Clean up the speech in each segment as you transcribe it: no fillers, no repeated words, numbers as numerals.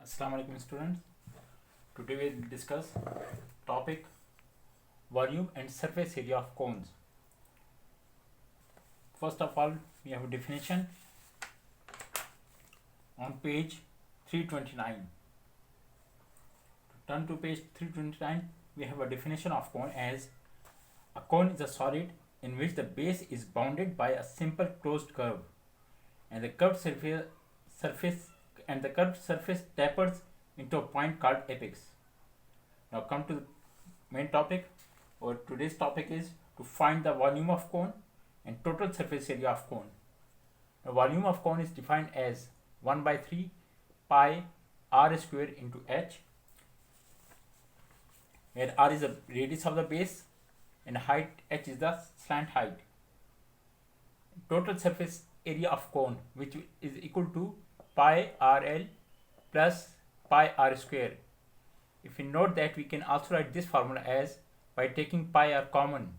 Assalamu alaikum students. Today we will discuss topic volume and surface area of cones. First of all, we have a definition on page 329. Turn to page 329. We have a definition of cone as a cone is a solid in which the base is bounded by a simple closed curve and the curved surface tapers into a point called apex. Now come to the main topic. Our today's topic is to find the volume of cone and total surface area of cone. The volume of cone is defined as 1 by 3 pi r square into h, where r is the radius of the base and height h is the slant height. Total surface area of cone, which is equal to pi rl plus pi r square. If we note that, we can also write this formula as, by taking pi r common,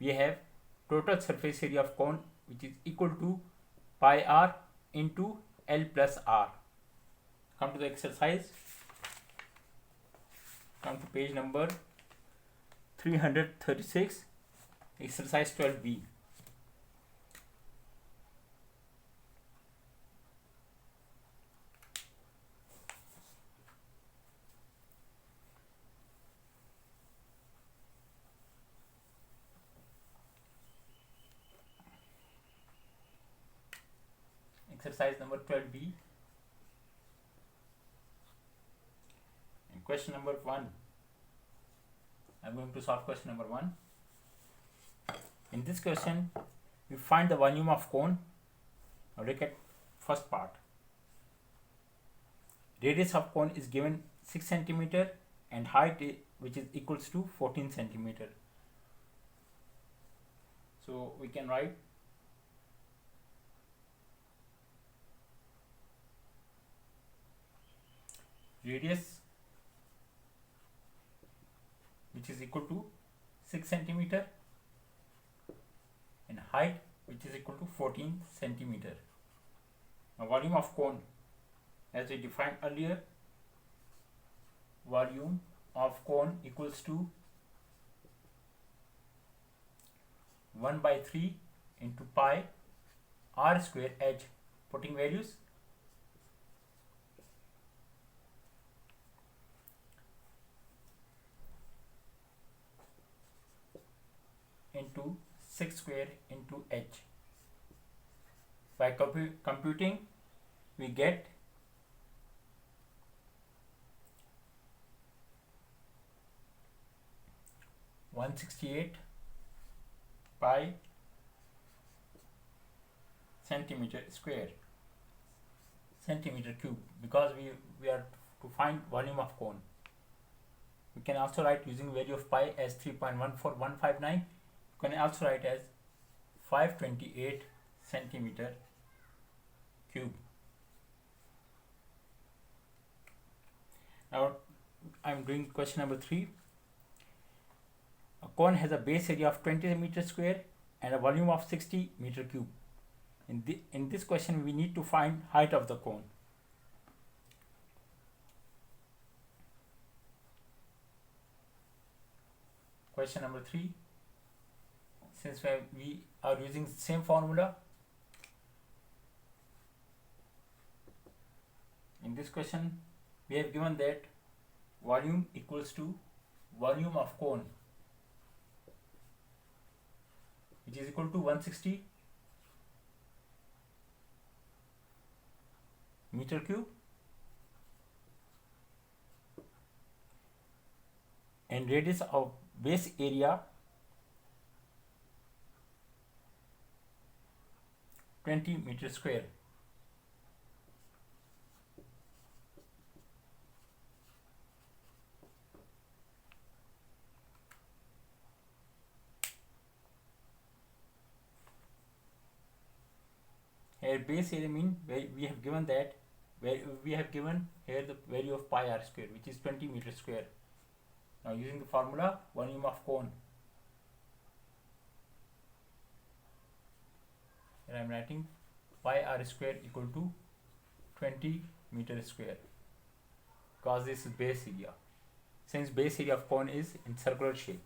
we have total surface area of cone which is equal to pi r into l plus r. Come to the exercise. Come to page number 336, exercise 12b. Exercise number 12b and question number 1. I'm going to solve question number 1. In this question, we find the volume of cone. Now look at first part. Radius of cone is given 6 centimeter and height which is equals to 14 centimeter. So we can write radius which is equal to 6 centimeter and height which is equal to 14 centimeter. Now volume of cone, as we defined earlier, volume of cone equals to 1 by 3 into pi r square h, putting values into 6 square into h. By computing, we get 168 pi centimeter square, centimeter cube, because we are to find volume of cone. We can also write using value of pi as 3.14159. You can also write as 528 centimeter cube. Now I am doing question number 3. A cone has a base area of 20 meter square and a volume of 60 meter cube. In this question, we need to find height of the cone. Question number 3. Since we are using the same formula, in this question we have given that volume equals to volume of cone, which is equal to 160 meter cube and radius of base area 20 meter square. Here base area mean we have given that, where we have given here the value of pi r square, which is 20 meter square. Now using the formula, volume of cone, here I am writing pi r square equal to 20 meter square. because this is base area. Since base area of cone is in circular shape.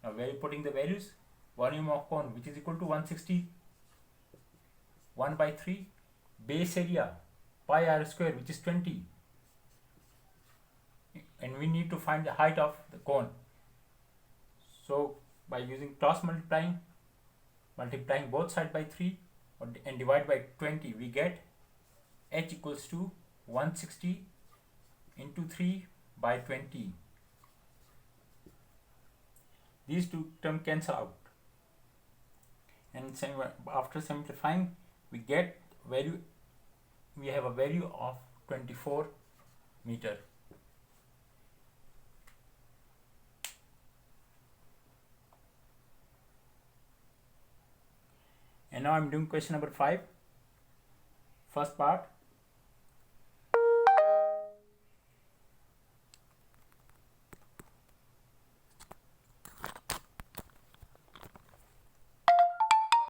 Now where are you putting the values? Volume of cone, which is equal to 160 1 by 3, base area pi r square, which is 20, and we need to find the height of the cone. So by using cross multiplying both sides by 3 and divide by 20, we get h equals to 160 into 3 by 20. These two terms cancel out, and after simplifying we get value. We have a value of 24 meter. And now I'm doing question number 5. First part,